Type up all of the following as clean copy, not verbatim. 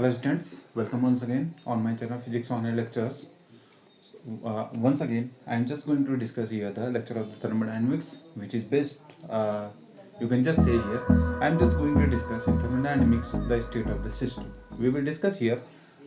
Hello students, welcome once again on my channel Physics Online Lectures. Once again, I am just going to discuss here the lecture of the thermodynamics, which is based, you can just say here, I am just going to discuss in thermodynamics the state of the system. We will discuss here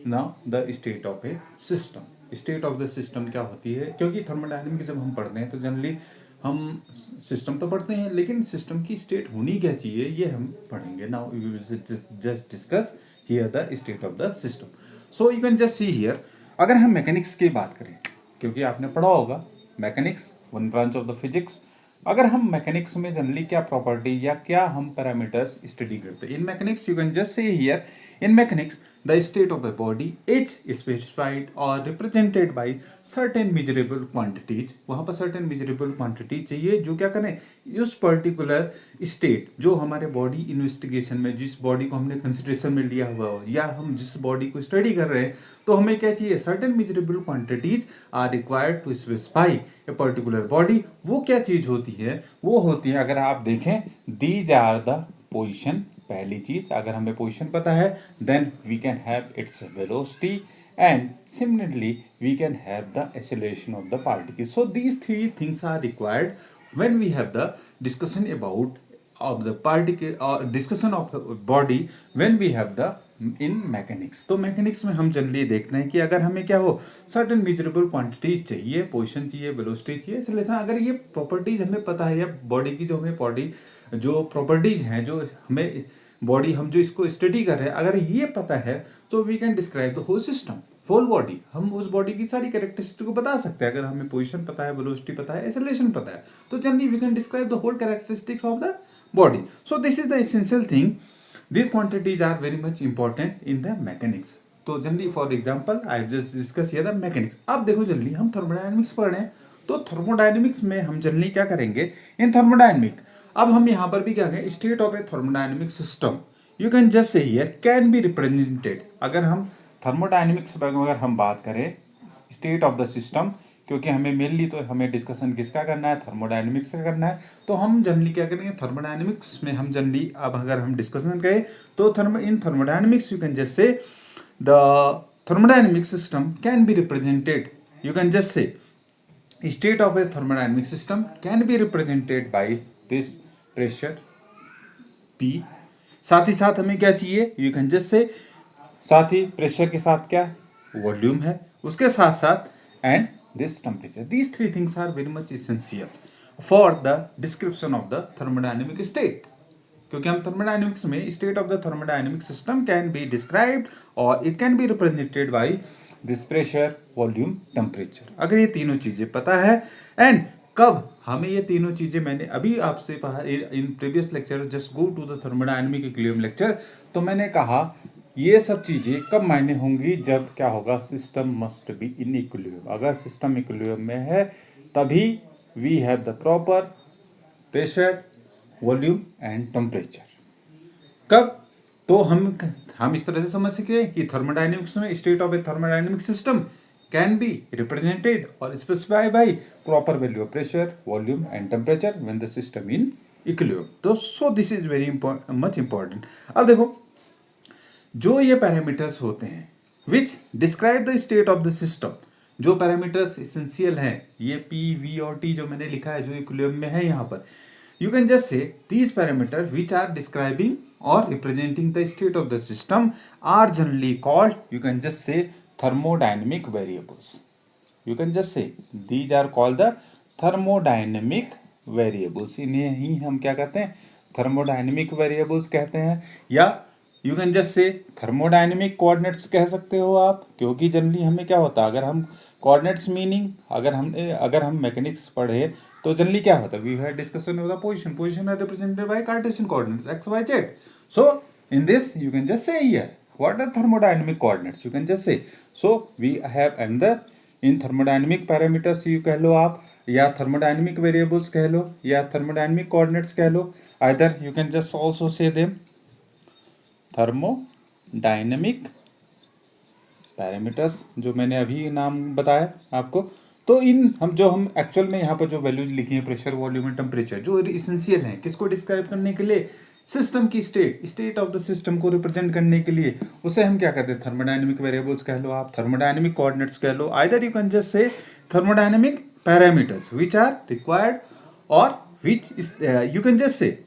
now the state of a system. State of the system क्या होती है, क्योंकि thermodynamics जब हम पढ़ते हैं तो generally हम सिस्टम तो पढ़ते हैं लेकिन सिस्टम की स्टेट होनी क्या चाहिए ये हम पढ़ेंगे. Now we will just discuss here the state of the system. So you can just see here, अगर हम मैकेनिक्स की बात करें, क्योंकि आपने पढ़ा होगा mechanics one branch of the physics, अगर हम मैकेनिक्स में जनरली क्या प्रॉपर्टी या क्या हम पैरामीटर्स स्टडी करते हैं in mechanics, you can just say here in mechanics the state of a body is specified और represented by certain measurable quantities. वहां पर सर्टेन मेजरेबल क्वांटिटी चाहिए जो क्या करें उस पर्टिकुलर स्टेट जो हमारे बॉडी इन्वेस्टिगेशन में, जिस बॉडी को हमने कंसिडरेशन में लिया हुआ हो या हम जिस बॉडी को स्टडी कर रहे हैं, तो हमें क्या चाहिए, certain measurable quantities are required to specify a particular body. वो क्या चीज होती है, वो होती है, अगर आप देखें, दीज आर द पोजिशन. पहली चीज, अगर हमें पोजीशन पता है then we can have its velocity and similarly we can have the acceleration of the particle. So these three things are required when we have the discussion about of the particle or discussion of body when we have the in mechanics. तो mechanics में हम generally देखते हैं कि अगर हमें क्या हो, सर्टेन मेजरेबल क्वांटिटीज चाहिए, पोजीशन चाहिए, वेलोसिटी चाहिए, एक्सेलरेशन. अगर ये प्रॉपर्टीज हमें पता है या बॉडी की जो हमें बॉडी जो प्रॉपर्टीज हैं, जो हमें बॉडी हम जो इसको स्टडी कर रहे हैं, अगर ये पता है तो we can describe the whole system, whole body. हम उस बॉडी की सारी कैरेक्टरिस्टिक को बता सकते हैं. अगर हमें पोजीशन पता है, वेलोसिटी पता है, एक्सेलरेशन पता है, तो generally we can describe the whole characteristics of the body. So this is the essential thing. These quantities are very much important in the mechanics. तो generally for example I just discuss here the mechanics. अब देखो generally हम thermodynamics पढ़ रहे हैं, तो thermodynamics में हम जनरली क्या करेंगे इन थर्मोडायनेमिक. अब हम यहाँ पर भी क्या कहें, state of a thermodynamic system you can just say here can be represented. अगर हम थर्मोडायनेमिक्स पर अगर हम बात करें स्टेट ऑफ द सिस्टम, क्योंकि हमें मेनली तो हमें डिस्कशन किसका करना है, थर्मोडायनेमिक्स का करना है, तो हम जनरली क्या करेंगे थर्मोडायनेमिक्स में हम जनरली, अब अगर हम डिस्कशन करें तो in thermodynamics you can just say the thermodynamic system can be represented, you can just say state of a thermodynamic system can be represented by this pressure P. साथ ही साथ हमें क्या चाहिए, यू कैन जस्ट से, साथ ही pressure के साथ क्या वॉल्यूम है, उसके साथ साथ and this temperature. These three things are very much essential for the description of the thermodynamic state. क्योंकि हम thermodynamics में state of the thermodynamic system can be described or it can be represented by this pressure, volume, temperature. अगर ये तीनों चीजें पता है and कब हमें ये तीनों चीजें, मैंने अभी आपसे कहा in previous lecture, just go to the thermodynamic equilibrium lecture, तो मैंने कहा ये सब चीजें कब मायने होंगी, जब क्या होगा, system must be in equilibrium. अगर सिस्टम इक्विलिब्रियम में है तभी we have the proper pressure, volume and temperature. कब, तो हम इस तरह से समझ सके कि थर्मोडायनेमिक्स में state of a thermodynamic system can be represented और specified by proper value of pressure, volume and temperature when the system in equilibrium. तो so this is very much important. अब देखो जो ये पैरामीटर्स होते हैं which describe the state of the system, जो parameters essential हैं, ये P, V और T जो मैंने लिखा है, जो इक्विलिब्रियम में है यहाँ पर, you can just say these parameter which are describing और representing the state of the system are generally called, you can just say thermodynamic variables. You can just say these are called the thermodynamic variables. इन्हें ही हम क्या कहते हैं, thermodynamic variables कहते हैं, या you can just say thermodynamic coordinates कह सकते हो आप. क्योंकि जनरली हमें क्या होता है, अगर हम कोऑर्डिनेट्स मीनिंग, अगर हम मैकेनिक्स पढ़े तो जनरली क्या होता है, we have discussion of the position are represented by Cartesian coordinates x y z. So in this you can just say here what are thermodynamic coordinates, you can just say. So we have another in thermodynamic parameters you कह लो आप, या thermodynamic variables कह लो, या thermodynamic coordinates कह लो. Either you can just also say them thermodynamic parameters, जो मैंने अभी नाम बताया आपको, तो इन हम एक्चुअल में यहाँ पर जो वैल्यूज लिखी है प्रेशर, वॉल्यूम एंड टेम्परेचर, जो इसेंशियल हैं किसको डिस्क्राइब करने के लिए, सिस्टम की स्टेट ऑफ द सिस्टम को रिप्रेजेंट करने के लिए, उसे हम क्या कहते हैं, थर्मोडायनेमिक वेरिएबल्स कह लो, आप थर्मोडायनेमिक कोऑर्डिनेट्स कह लो, either you can just say thermodynamic parameters which are required, और which you can just say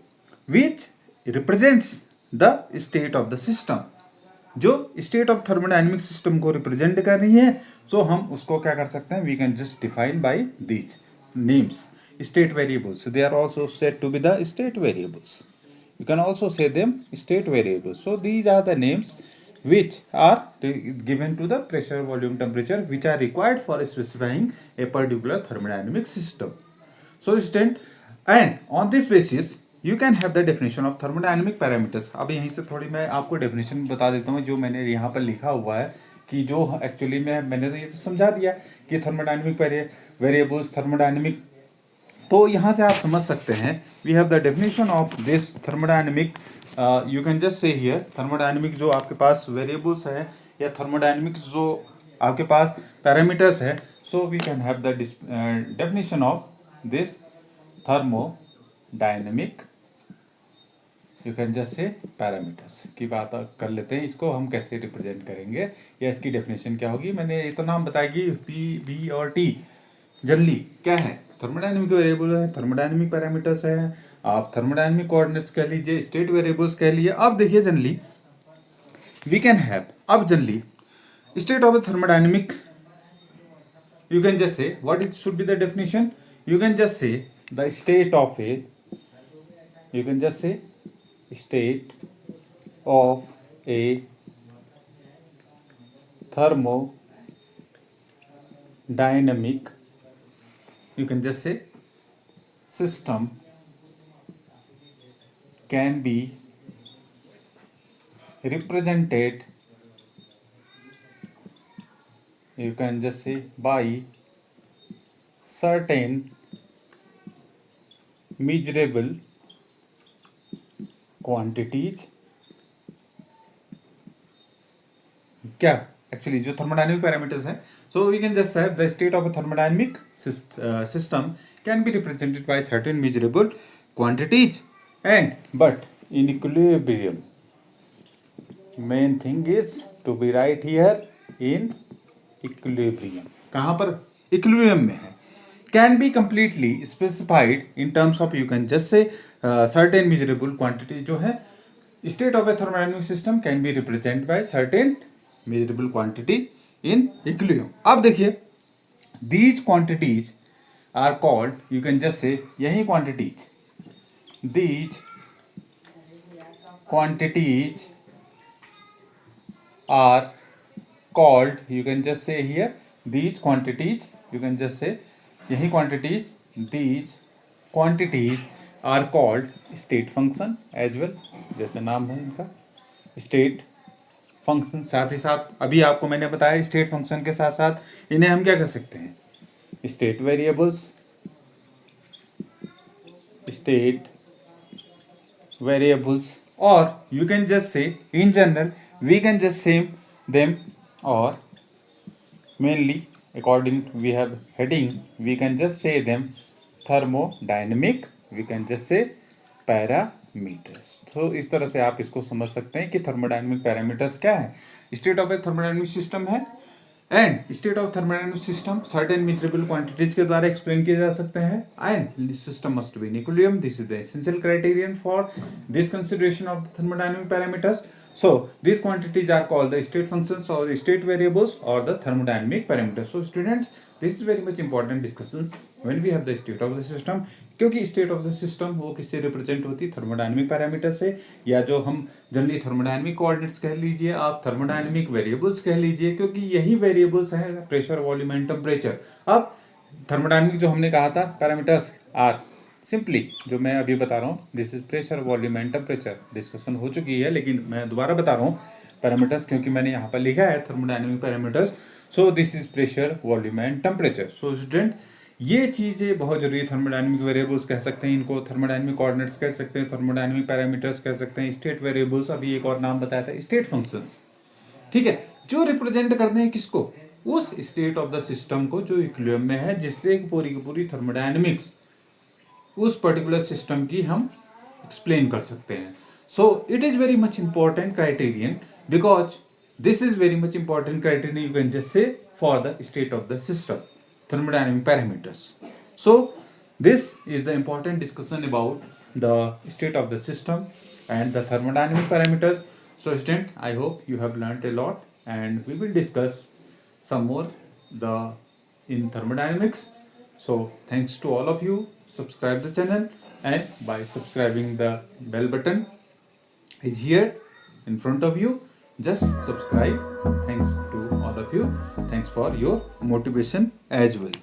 which represents the state of the system, जो स्टेट ऑफ थर्मोडायनेमिक सिस्टम को रिप्रेजेंट कर रही है। सो हम उसको क्या कर सकते हैं, we can just define by these names, state variables, they are also said to be the state variables, you can also say them state variables. So these are the names which are given to the pressure, volume, temperature, which are required for specifying a particular thermodynamic system. So student, and on this basis you can have the definition of thermodynamic parameters. अब यहीं से थोड़ी मैं आपको definition बता देता हूँ, जो मैंने यहाँ पर लिखा हुआ है कि जो एक्चुअली में मैंने तो ये तो समझा दिया कि थर्मोडायनेमिक वेरिएबल्स, थर्मोडायनेमिक, तो यहाँ से आप समझ सकते हैं we have the definition of this thermodynamic, you can just say here thermodynamic जो आपके पास वेरिएबल्स है या थर्मोडायनेमिक जो आपके पास पैरामीटर्स है, so we can have the definition of this thermodynamic, you can just say parameters की बात कर लेते हैं, इसको हम कैसे रिप्रेजेंट करेंगे या इसकी डेफिनेशन क्या होगी। मैंने ये तो नाम बताएगी पी, बी और टी, जनरली क्या है, थर्मोडायनेमिक वेरिएबल है, थर्मोडायनेमिक पैरामीटर्स है, आप थर्मोडायनेमिक कोऑर्डिनेट्स कह लीजिए, स्टेट वेरिएबल्स कह लिए। अब देखिए जनरली वी कैन हैव, अब generally state of thermodynamic, you can just से what it should be the definition, you can just say the state of A, you can just say state of A thermodynamic, you can just say system can be represented, you can just say by certain measurable quantities, क्या actually जो thermodynamic parameters हैं, so we can just have the state of a thermodynamic system can be represented by certain measurable quantities and but in equilibrium, main thing is to be right here in equilibrium, कहाँ पर, equilibrium में है, can be completely specified in terms of, you can just say certain measurable quantity, जो है state of a thermodynamic system can be represent bye certain measurable quantities in equilibrium. अब देखिए these quantities are called, you can just say यही quantities, these quantities are called, you can just say here these quantities, you can just say यही quantities, these quantities are called state function as well, जैसे नाम है इनका state function. साथ ही साथ अभी आपको मैंने बताया स्टेट फंक्शन के साथ साथ इन्हें हम क्या कर सकते हैं, स्टेट वेरिएबल्स, स्टेट वेरिएबल्स, और you can just say in general we can just say them, और mainly according we have heading we can just say them thermodynamic, we can just say parameters। तो इस तरह से आप इसको समझ सकते हैं कि थर्मोडायनेमिक पैरामीटर्स क्या है, state of a thermodynamic system है, and state of thermodynamic system certain measurable quantities के द्वारा एक्सप्लेन किए जा सकते हैं, and system must be in equilibrium, this is the essential criterion for this consideration of the thermodynamic parameters. So these quantities are called the state functions or the state variables or the thermodynamic parameters. So students, this is very much important discussions when we have the state of the system, क्योंकि state of the system वो किससे represent होती है, thermodynamic parameter से, या जो हम generally thermodynamic coordinates कह लीजिए, आप थर्मोडायनेमिक वेरिएबल्स कह लीजिए, क्योंकि यही वेरिएबल्स हैं प्रेशर, वॉल्यूम एंड टेम्परेचर। अब थर्मोडायनेमिक जो हमने कहा था पैरामीटर्स आर सिंपली जो मैं अभी बता रहा हूँ, this is pressure, volume and temperature, discussion हो चुकी है लेकिन मैं दोबारा बता रहा हूँ पैरामीटर्स, क्योंकि मैंने यहाँ पर लिखा है thermodynamic parameters. So this is pressure, volume and temperature. So student, ये चीज़ें बहुत जरूरी है, थर्मोडायनेमिक वेरिएबल्स कह सकते हैं इनको, थर्मोडायनेमिक कोऑर्डिनेट्स कह सकते हैं, थर्मोडायनेमिक पैरामीटर्स कह सकते हैं, स्टेट वेरिएबल्स, अभी एक और नाम बताया था स्टेट फंक्शंस, ठीक है, जो रिप्रेजेंट करते हैं किसको, उस स्टेट ऑफ द सिस्टम को जो इक्विलिब्रियम में है, जिससे पूरी की पूरी थर्मोडायनेमिक्स उस पर्टिकुलर सिस्टम की हम एक्सप्लेन कर सकते हैं. So it is very much important criterion, because this is very much important criterion, you can just say, for the state of the system, thermodynamic parameters. So this is the important discussion about the state of the system and the thermodynamic parameters. So student, I hope you have learnt a lot, and we will discuss some more the in thermodynamics. So thanks to all of you. Subscribe the channel, and by subscribing the bell button is here in front of you. Just subscribe. Thanks to all of you. Thanks for your motivation as well.